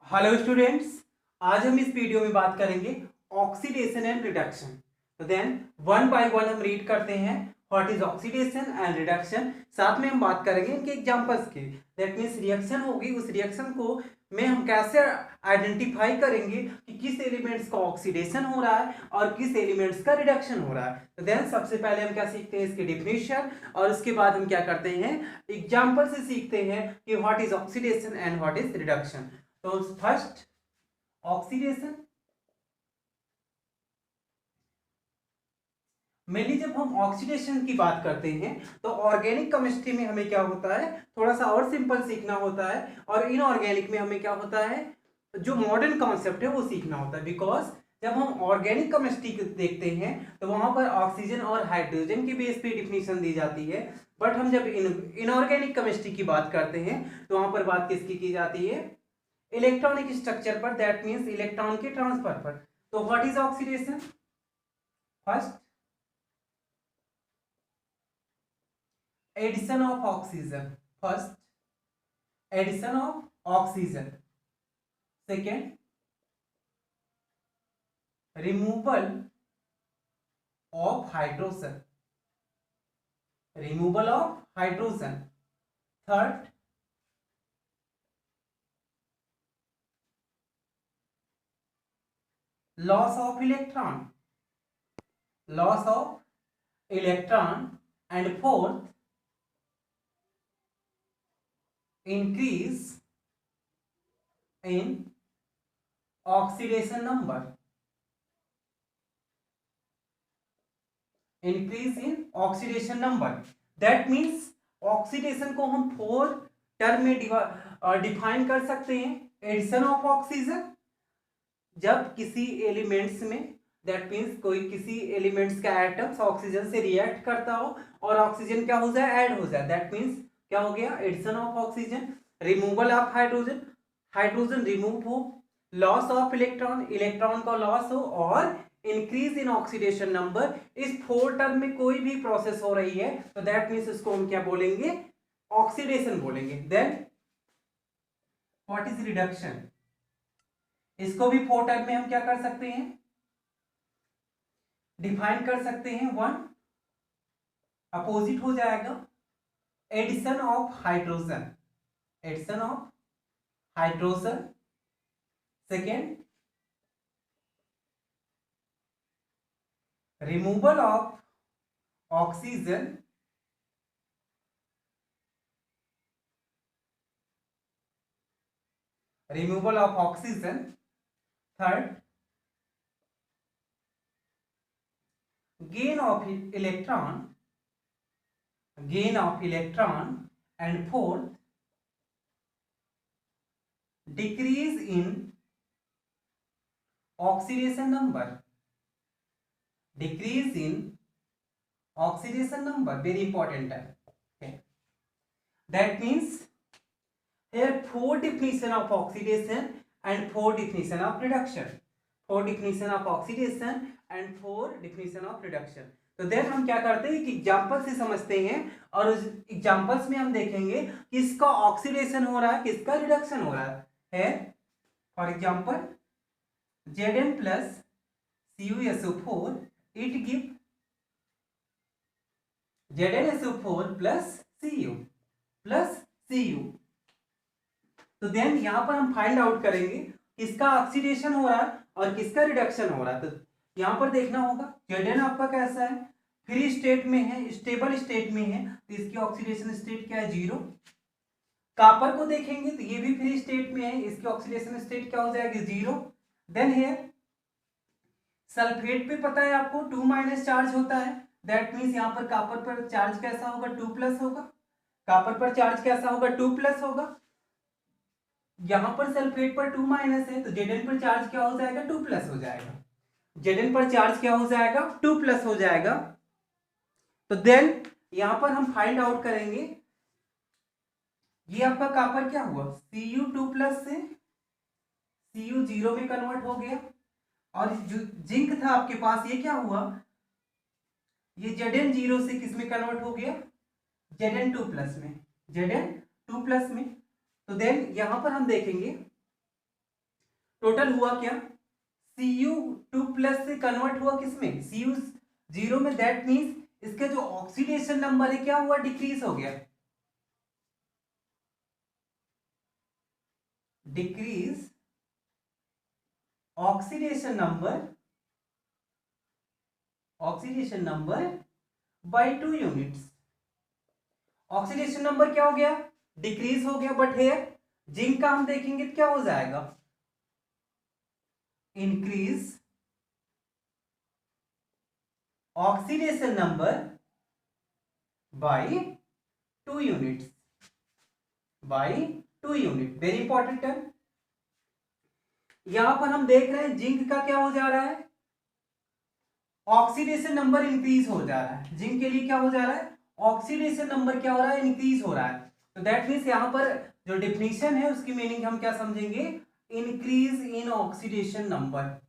Hello students, आज हम इस वीडियो में बात करेंगे ऑक्सीडेशन एंड रिडक्शन। तो देन वन बाय वन हम रीड करते हैं what is oxidation and reduction. साथ में हम बात करेंगे इनके एग्जांपल्स की। दैट मींस रिएक्शन होगी, उस रिएक्शन को में हम कैसे आइडेंटिफाई करेंगे कि किस एलिमेंट्स का ऑक्सीडेशन हो रहा है और किस एलिमेंट्स का रिडक्शन हो रहा है। तो देन सबसे पहले हम क्या सीखते हैं, इसकी डिफिनेशन, और उसके बाद हम क्या करते हैं, एग्जाम्पल से सीखते हैं कि what is oxidation and what is reduction. तो फर्स्ट ऑक्सीडेशन, मेनली जब हम ऑक्सीडेशन की बात करते हैं तो ऑर्गेनिक केमिस्ट्री में हमें क्या होता है, थोड़ा सा और सिंपल सीखना होता है, और इनऑर्गेनिक में हमें क्या होता है, जो मॉडर्न कॉन्सेप्ट है वो सीखना होता है। बिकॉज जब हम ऑर्गेनिक केमिस्ट्री देखते हैं तो वहां पर ऑक्सीजन और हाइड्रोजन के बेस पे डिफिनेशन दी जाती है। बट हम जब इनऑर्गेनिक केमिस्ट्री की बात करते हैं तो वहां पर बात किसकी की जाती है, इलेक्ट्रॉनिक स्ट्रक्चर पर, दैट मींस इलेक्ट्रॉन के ट्रांसफर पर। तो what is oxidation? First, addition of oxygen. First, addition of oxygen. Second, removal of hydrogen. Removal of hydrogen. Third, loss of electron. Loss of electron. And fourth, increase in oxidation number. Increase in oxidation number, that means oxidation को हम four term में define कर सकते हैं। Addition of oxygen, जब किसी elements में, that means कोई किसी एलिमेंट्स का एटम्स ऑक्सीजन से रिएक्ट करता हो और ऑक्सीजन क्या हो जाए, ऐड हो जाए, दैट मीन्स क्या हो गया, addition of oxygen. Removal of hydrogen, hydrogen remove हो। लॉस ऑफ इलेक्ट्रॉन, इलेक्ट्रॉन का लॉस हो। और इंक्रीज इन ऑक्सीडेशन नंबर। इस फोर टर्म में कोई भी प्रोसेस हो रही है तो दैट मीन्स इसको हम क्या बोलेंगे, ऑक्सीडेशन बोलेंगे। Then what is reduction? इसको भी फोर टर्म में हम क्या कर सकते हैं, डिफाइन कर सकते हैं। वन, अपोजिट हो जाएगा, addition of hydrogen. Addition of hydrogen. Second, removal of oxygen. Removal of oxygen. Third, gain of electron. Gain of electron. And fourth, decrease in oxidation number. Decrease in oxidation number, very important है. Okay. That means here four definition of oxidation and four definition of reduction. Four definition of oxidation and four definition of reduction. तो then हम क्या करते हैं कि example से समझते हैं, और उस एग्जाम्पल्स में हम देखेंगे किसका ऑक्सीडेशन हो रहा है, किसका रिडक्शन हो रहा है। For example Zn plus CuSO4, it give ZnSO4 plus Cu। तो देन यहां पर हम फाइंड आउट करेंगे किसका ऑक्सीडेशन हो रहा है और किसका रिडक्शन हो रहा है। तो यहां पर देखना होगा Zn आपका कैसा है, फ्री स्टेट में है, स्टेबल स्टेट में है, तो इसकी ऑक्सीडेशन स्टेट क्या है, 0। कॉपर को देखेंगे तो ये भी फ्री स्टेट में है, इसकी ऑक्सीडेशन स्टेट क्या हो जाएगी, 0। देन हियर सल्फेट पे पता है आपको 2- चार्ज होता है, दैट मीन्स यहाँ पर कॉपर पर चार्ज कैसा होगा, 2+ होगा। कॉपर पर चार्ज कैसा होगा, 2+ होगा। यहां पर सल्फेट पर 2- है तो Zn पर चार्ज क्या हो जाएगा, 2+ हो जाएगा। Zn पर चार्ज क्या हो जाएगा, 2+ हो जाएगा। तो देन यहां पर हम फाइंड आउट करेंगे, ये आपका कॉपर क्या हुआ, Cu2+ से Cu 0 में कन्वर्ट हो गया, और जो जिंक था आपके पास ये क्या हुआ, ये Zn 0 से किस में कन्वर्ट हो गया, Zn2+ में। Zn2+ में। तो देन यहां पर हम देखेंगे टोटल हुआ क्या, Cu2+ से कन्वर्ट हुआ किसमें, Cu0 में। दैट मीन्स इसका जो ऑक्सीडेशन नंबर है क्या हुआ, डिक्रीज हो गया, decrease oxidation number by 2 units. Oxidation number क्या हो गया, डिक्रीज हो गया, बट हेयर जिंक का हम देखेंगे तो क्या हो जाएगा, increase oxidation number by 2 units, by 2 unit. Very important term. यहां पर हम देख रहे हैं जिंक का क्या हो जा रहा है, ऑक्सीडेशन नंबर इंक्रीज हो जा रहा है। जिंक के लिए क्या हो जा रहा है, ऑक्सीडेशन नंबर क्या हो रहा है, इंक्रीज हो रहा है। तो दैट मीन्स यहां पर जो डिफिनीशन है उसकी मीनिंग हम क्या समझेंगे, increase in oxidation number,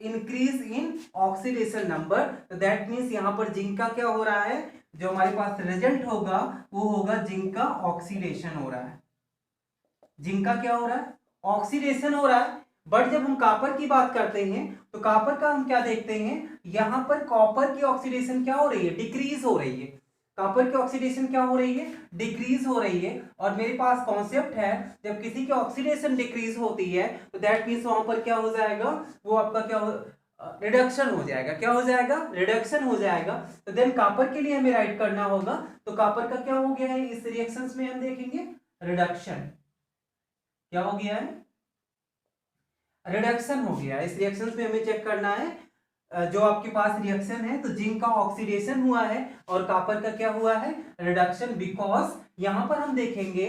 increase in oxidation number. तो दैट मीन्स यहां पर जिंक का क्या हो रहा है, जो हमारे पास रिजल्ट होगा वो होगा जिंक का ऑक्सीडेशन हो रहा है, जिंक का क्या हो रहा है, ऑक्सीडेशन हो रहा है। बट जब हम कॉपर की बात करते हैं तो कॉपर का हम क्या देखते हैं, यहां पर कॉपर की ऑक्सीडेशन क्या हो रही है, डिक्रीज हो रही है। कॉपर की ऑक्सीडेशन क्या हो रही है, डिक्रीज हो रही है। और मेरे पास कॉन्सेप्ट है, जब किसी की ऑक्सीडेशन डिक्रीज होती है तो दैट मीन्स वहां पर क्या हो जाएगा, वो आपका क्या हो, रिडक्शन हो जाएगा। क्या हो जाएगा, रिडक्शन हो जाएगा। तो देन कॉपर के लिए हमें राइट करना होगा, तो कॉपर का क्या हो गया है, इस रिएक्शंस में हम देखेंगे रिडक्शन, क्या हो गया है, रिडक्शन हो गया। इस रिएक्शन में हमें चेक करना है, जो आपके पास रिएक्शन है तो जिंक का ऑक्सीडेशन हुआ है और कॉपर का क्या हुआ है, रिडक्शन। बिकॉज यहां पर हम देखेंगे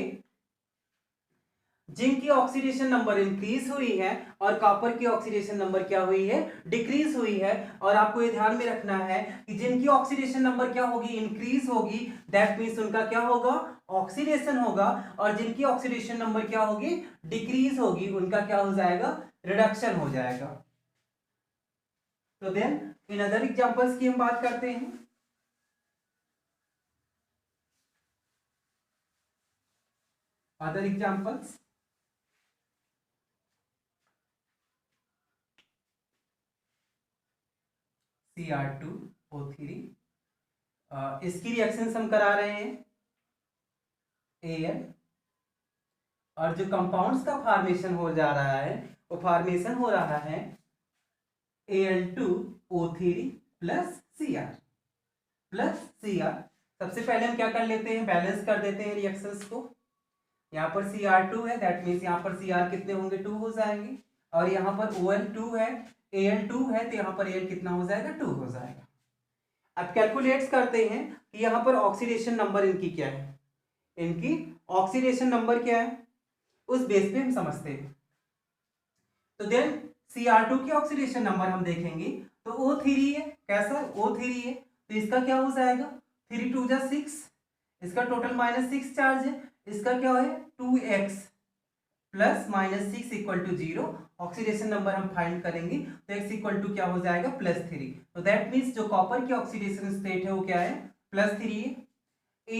जिंक की ऑक्सीडेशन नंबर इंक्रीज हुई है और कॉपर की ऑक्सीडेशन नंबर क्या हुई है, डिक्रीज हुई है। और आपको ये ध्यान में रखना है कि जिनकी ऑक्सीडेशन नंबर क्या होगी, इंक्रीज होगी, दैट मीन्स उनका क्या होगा, ऑक्सीडेशन होगा। और जिनकी ऑक्सीडेशन नंबर क्या होगी, डिक्रीज होगी, उनका क्या हो जाएगा, रिडक्शन हो जाएगा। तो देन इन अदर एग्जांपल्स की हम बात करते हैं। अदर एग्जांपल्स, Cr2O3, इसकी रिएक्शंस हम करा रहे हैं Al, और जो कंपाउंड्स का फॉर्मेशन हो जा रहा है वो फॉर्मेशन हो रहा है Al2O3 प्लस Cr, सबसे पहले हम क्या कर लेते हैं, बैलेंस कर देते हैं रिएक्शंस को। यहाँ पर Cr2 है, दैट मीन्स यहाँ पर Cr कितने होंगे, 2 हो जाएंगे। और यहाँ पर OL2 है, Al2 है, तो यहाँ पर Al कितना हो जाएगा, 2 हो जाएगा। अब कैलकुलेट करते हैं कि यहाँ पर ऑक्सीडेशन नंबर इनकी क्या है, इनकी ऑक्सीडेशन नंबर क्या है, उस बेस पे हम समझते हैं। तो देन Cr2 की ऑक्सीडेशन नंबर हम देखेंगे तो O3 है, कैसा O3 है, तो इसका क्या हो जाएगा, 3 2 जा 6, इसका टोटल -6 चार्ज है, इसका क्या है 2x plus -6 equal to 0। Oxidation number हम फाइंड करेंगे तो x इक्वल टू क्या हो जाएगा, +3। तो दैट मीन्स जो कॉपर की ऑक्सीडेशन स्टेट है वो क्या है, +3 है।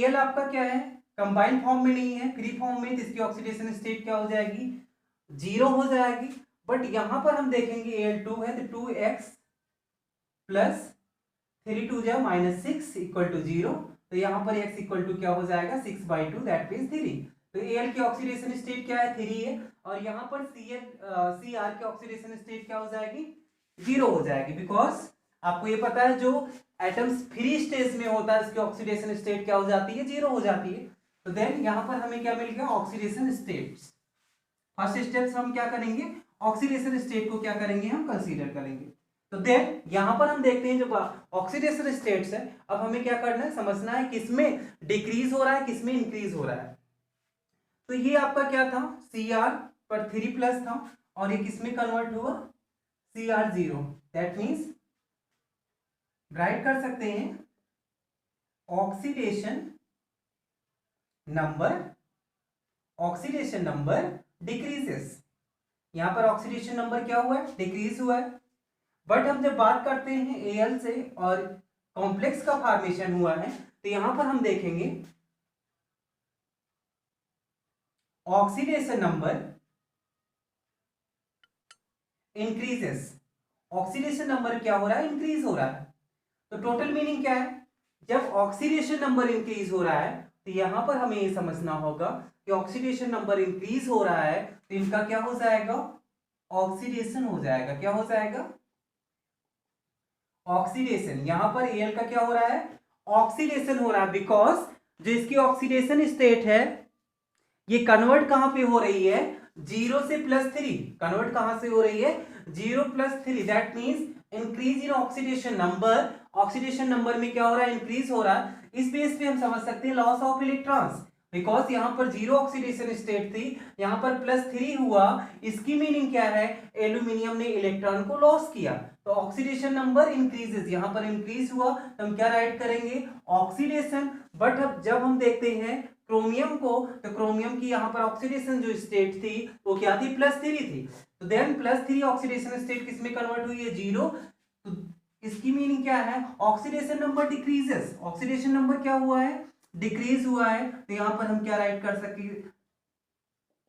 Al आपका क्या है, कंबाइंड फॉर्म में नहीं है, फ्री फॉर्म में, तो इसकी ऑक्सीडेशन स्टेट क्या हो जाएगी, 0 हो जाएगी। बट यहां पर हम देखेंगे Al2 है तो 2x प्लस 3 2 जा -6 इक्वल टू 0। तो यहां पर x इक्वल टू क्या हो जाएगा, 6/2, दैट मीन्स 3। तो Al की ऑक्सीडेशन स्टेट क्या है, 3 है। और यहां पर Cr की ऑक्सीडेशन स्टेट क्या हो जाएगी, 0 हो जाएगी। बिकॉज आपको ये पता है जो एटम्स फ्री स्टेज में होता है उसकी ऑक्सीडेशन स्टेट क्या हो जाती है, 0 हो जाती है। तो देन यहां पर हमें क्या मिल गया, ऑक्सीडेशन स्टेट्स। फर्स्ट स्टेप्स हम क्या करेंगे, ऑक्सीडेशन स्टेट को क्या करेंगे, हम कंसीडर करेंगे। तो देन यहां पर हम देखते हैं जो ऑक्सीडेशन स्टेट्स है, अब हमें क्या करना है, समझना है किसमें डिक्रीज हो रहा है, किसमें इंक्रीज हो रहा है। तो ये आपका क्या था, Cr पर 3+ था और ये किसमें कन्वर्ट हुआ, Cr0। दैट मीन्स राइट कर सकते हैं ऑक्सीडेशन नंबर डिक्रीजेस। यहां पर ऑक्सीडेशन नंबर क्या हुआ है, डिक्रीज हुआ है। बट हम जब बात करते हैं Al से और कॉम्प्लेक्स का फॉर्मेशन हुआ है तो यहां पर हम देखेंगे oxidation number increases, oxidation number क्या हो रहा है, इंक्रीज हो रहा है। तो टोटल मीनिंग क्या है, जब ऑक्सीडेशन नंबर इंक्रीज हो रहा है तो यहां पर हमें ये समझना होगा कि ऑक्सीडेशन नंबर इंक्रीज हो रहा है तो इनका क्या हो जाएगा, ऑक्सीडेशन हो जाएगा। क्या हो जाएगा, ऑक्सीडेशन। यहां पर एल का क्या हो रहा है, ऑक्सीडेशन हो रहा है, बिकॉज जो इसकी ऑक्सीडेशन स्टेट है ये कन्वर्ट कहां पे हो रही है, 0 से +3। कन्वर्ट कहां से हो रही है, 0 + 3। That means increase in oxidation number. Oxidation number में क्या हो रहा है, इंक्रीज हो रहा है। इस बेस पे हम समझ सकते हैं लॉस ऑफ इलेक्ट्रॉन्स, बिकॉज यहां पर 0 ऑक्सीडेशन स्टेट थी, यहां पर +3 हुआ। इसकी मीनिंग क्या है, एल्यूमिनियम ने इलेक्ट्रॉन को लॉस किया, तो ऑक्सीडेशन नंबर इंक्रीजेस, यहां पर इंक्रीज हुआ तो हम क्या राइट करेंगे, ऑक्सीडेशन। बट अब जब हम देखते हैं क्रोमियम को, तो क्रोमियम की यहां पर ऑक्सीडेशन जो स्टेट थी वो क्या थी, +3 थी। तो देन +3 ऑक्सीडेशन स्टेट किस में कन्वर्ट हुई है, 0। तो इसकी मीनिंग क्या है, oxidation number decreases, oxidation number क्या हुआ है, डिक्रीज हुआ है। तो यहां पर हम क्या राइट कर सकते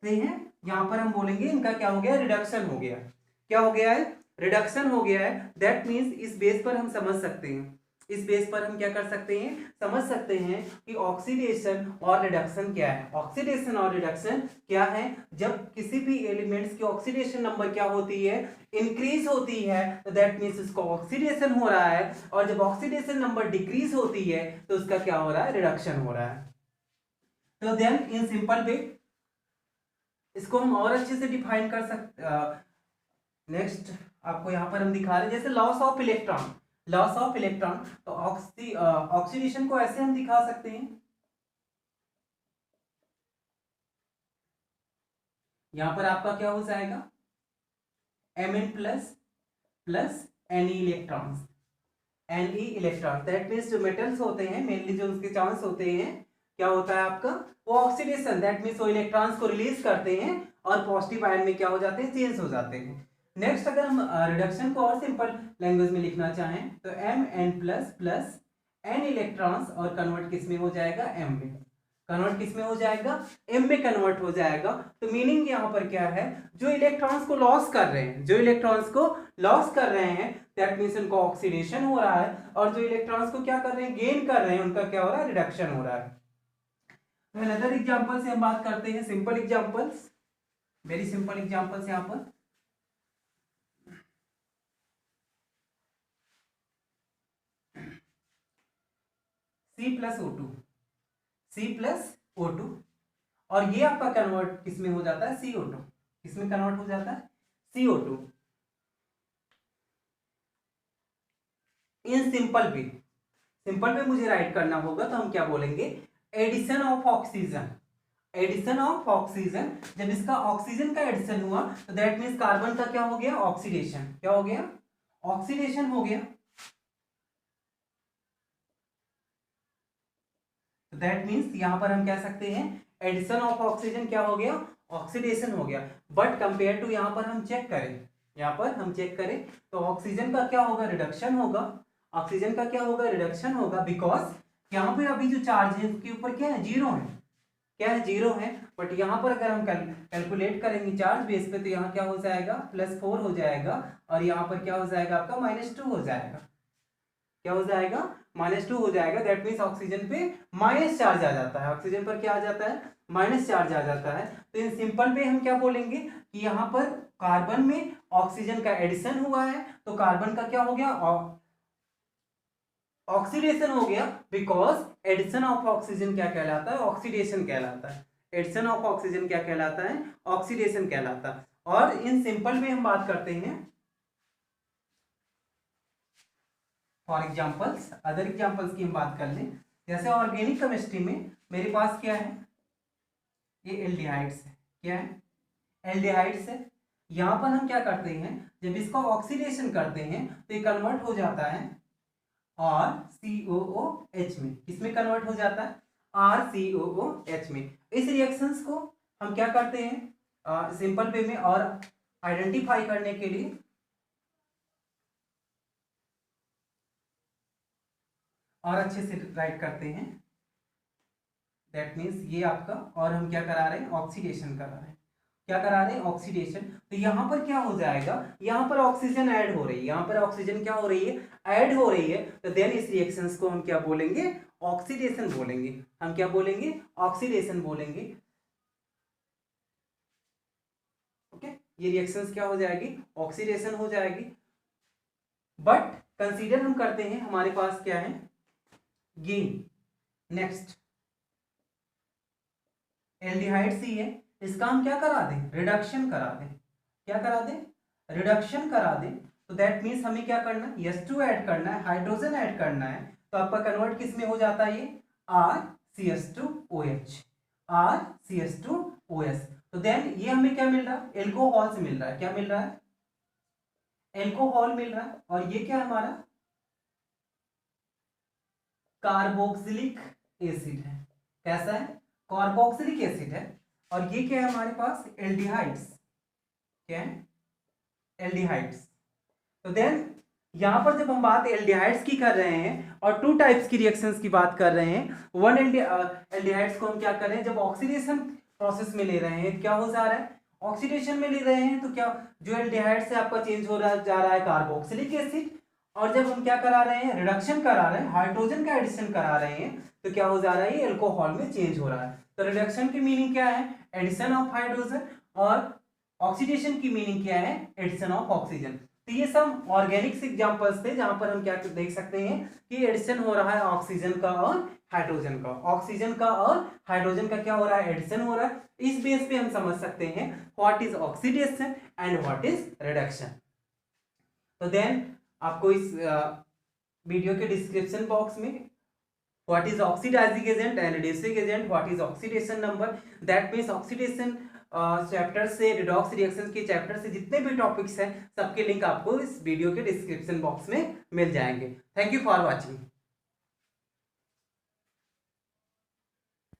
हैं, यहां पर हम बोलेंगे इनका क्या हो गया, रिडक्शन हो गया। क्या हो गया है, रिडक्शन हो गया है। दैट मींस इस बेस पर हम समझ सकते हैं, इस बेस पर हम क्या कर सकते हैं, समझ सकते हैं कि ऑक्सीडेशन और रिडक्शन क्या है। ऑक्सीडेशन और रिडक्शन क्या है, जब किसी भी एलिमेंट्स की ऑक्सीडेशन नंबर क्या होती है, इंक्रीज होती है, तो दैट मींस उसको ऑक्सीडेशन हो रहा है। और जब ऑक्सीडेशन नंबर डिक्रीज होती है तो उसका क्या हो रहा है, रिडक्शन हो रहा है। तो देन इन सिंपल वे इसको हम और अच्छे से डिफाइन कर सकते। नेक्स्ट आपको यहां पर हम दिखा रहे हैं जैसे loss of electron, loss of electron. तो ऑक्सीडेशन को ऐसे हम दिखा सकते हैं, यहां पर आपका क्या हो जाएगा, Mn plus Ne electrons, Ne electron. That means जो मेटल्स होते हैं मेनली जो उसके चांस होते हैं, क्या होता है आपका, वो ऑक्सीडेशन, दैट मीन्स वो इलेक्ट्रॉन्स को रिलीज करते हैं और पॉजिटिव आयन में क्या हो जाते हैं, चेंज हो जाते हैं। नेक्स्ट अगर हम रिडक्शन को और सिंपल लैंग्वेज में लिखना चाहें तो Mn प्लस n इलेक्ट्रॉन्स और कन्वर्ट किस में हो जाएगा, m में। कन्वर्ट किस में हो जाएगा, m में कन्वर्ट हो जाएगा। तो मीनिंग यहां पर क्या है, जो इलेक्ट्रॉन्स को लॉस कर रहे हैं, जो इलेक्ट्रॉन्स को लॉस कर रहे हैं दैट मींस उनको ऑक्सीडेशन हो रहा है, और जो इलेक्ट्रॉन्स को क्या कर रहे हैं, गेन कर रहे हैं, उनका क्या हो रहा है, रिडक्शन हो रहा है। तो अनदर एग्जांपल से हम बात करते हैं, simple examples, very simple examples यहां पर। C+O2, C+O2, और ये आपका कन्वर्ट किस में हो जाता है, CO2। किस में कन्वर्ट हो जाता है, CO2। In simple way, simple way मुझे राइट करना होगा तो हम क्या बोलेंगे, addition of oxygen. Addition of oxygen, जब इसका ऑक्सीजन का एडिशन हुआ तो दैट मींस कार्बन का क्या हो गया, ऑक्सीडेशन। क्या हो गया, ऑक्सीडेशन हो गया। तो दैट मींस यहां पर हम कह सकते हैं एडिशन ऑफ ऑक्सीजन क्या हो गया, ऑक्सीडेशन हो गया। बट कंपेयर टू यहां पर हम चेक करें, यहां पर हम चेक करें तो ऑक्सीजन का क्या होगा, रिडक्शन होगा। ऑक्सीजन का क्या होगा, रिडक्शन होगा, बिकॉज यहाँ पे अभी जो चार्ज है उसके ऊपर क्या है, जीरो है। क्या है, जीरो है। बट यहाँ पर अगर हम कैलकुलेट करेंगे चार्ज बेस पे तो यहाँ क्या हो जाएगा, +4 हो जाएगा, और यहाँ पर क्या हो जाएगा आपका -2 हो जाएगा। क्या हो जाएगा, -2 हो जाएगा। दैट मीन्स ऑक्सीजन पे माइनस चार्ज आ जाता है, ऑक्सीजन पर क्या आ जाता है, माइनस चार्ज आ जाता है। तो इन सिंपल पे हम क्या बोलेंगे कि यहाँ पर कार्बन में ऑक्सीजन का एडिशन हुआ है तो कार्बन का क्या हो गया, ऑक्सीडेशन हो गया। बिकॉज एडिशन ऑफ ऑक्सीजन क्या कहलाता है, ऑक्सीडेशन कहलाता है। एडिशन ऑफ ऑक्सीजन क्या कहलाता है, ऑक्सीडेशन कहलाता है। और इन सिंपल में हम बात करते हैं फॉर एग्जांपल्स, अदर एग्जांपल्स की हम बात कर लें। जैसे ऑर्गेनिक केमिस्ट्री में मेरे पास क्या है, ये एल्डिहाइड्स है। क्या है, एल्डिहाइड्स है। यहां पर हम क्या करते हैं, जब इसका ऑक्सीडेशन करते हैं तो ये कन्वर्ट हो जाता है और COOH में। किसमें कन्वर्ट हो जाता है, RCOOH में। इस रिएक्शंस को हम क्या करते हैं सिंपल वे में और आइडेंटिफाई करने के लिए और अच्छे से राइट करते हैं। दैट मीन्स ये आपका, और हम क्या करा रहे हैं, ऑक्सीडेशन करा रहे हैं। क्या करा रहे हैं, ऑक्सीडेशन। तो यहाँ पर क्या हो जाएगा, यहाँ पर ऑक्सीजन ऐड हो रही है, यहाँ पर ऑक्सीजन क्या हो रही है, ऐड हो रही है। तो देन इस रिएक्शंस को हम क्या बोलेंगे, ऑक्सीडेशन बोलेंगे। हम क्या बोलेंगे, ऑक्सीडेशन बोलेंगे। ओके, ये रिएक्शंस क्या हो जाएगी, ऑक्सीडेशन हो जाएगी। बट कंसीडर हम करते हैं, हमारे पास क्या है, गेन। नेक्स्ट एल्डिहाइड सी है, इसका हम क्या करा दें, रिडक्शन करा दें। क्या करा दें, रिडक्शन करा दें। तो दैट मीन्स हमें क्या करना है, H2 ऐड करना है, हाइड्रोजन ऐड करना है। तो आपका कन्वर्ट किस में हो जाता है, ये RCH2OH, RCH2OS। तो देन ये हमें क्या मिल रहा है, एल्कोहल से मिल रहा है। क्या मिल रहा है, एल्कोहल मिल रहा है। और ये क्या है हमारा, कार्बोक्सिलिक एसिड है। कैसा है, कार्बोक्सिलिक एसिड है। और ये क्या है हमारे पास, एल्डिहाइड्स। क्या है, एल्डिहाइड्स। तो देन यहां पर जब हम बात एल्डिहाइड्स की कर रहे हैं और टू टाइप्स की रिएक्शंस की बात कर रहे हैं, वन एल्डिहाइड्स को हम क्या कर रहे हैं, जब ऑक्सीडेशन प्रोसेस में ले रहे हैं, क्या हो जा रहा है, ऑक्सीडेशन में ले रहे हैं। तो क्या जो एल्डिहाइड से आपका चेंज हो रहा जा रहा है कार्बोक्सिलिक एसिड। और जब हम क्या करा रहे हैं, रिडक्शन करा रहे हैं, हाइड्रोजन का एडिशन करा रहे हैं, तो क्या हो जा रहा है, ये एल्कोहल में चेंज हो रहा है। तो रिडक्शन की मीनिंग क्या है, एडिशन ऑफ हाइड्रोजन। और ऑक्सीडेशन की मीनिंग क्या है, एडिशन ऑफ ऑक्सीजन। तो ये सब ऑर्गेनिक्स एग्जांपल्स थे जहां पर हम क्या देख सकते हैं कि एडिशन हो रहा है ऑक्सीजन का और हाइड्रोजन का, ऑक्सीजन का और हाइड्रोजन का क्या हो रहा है, एडिशन हो रहा है। इस बेस पे हम समझ सकते हैं what is oxidation and what is reduction. तो देन आपको इस वीडियो के डिस्क्रिप्शन बॉक्स में what is oxidising agent and reducing agent, what is oxidation number, that means oxidation chapter से, रिडॉक्स रिएक्शन के चैप्टर से जितने भी टॉपिक्स हैं सबके लिंक आपको इस वीडियो के डिस्क्रिप्शन बॉक्स में मिल जाएंगे। Thank you for watching.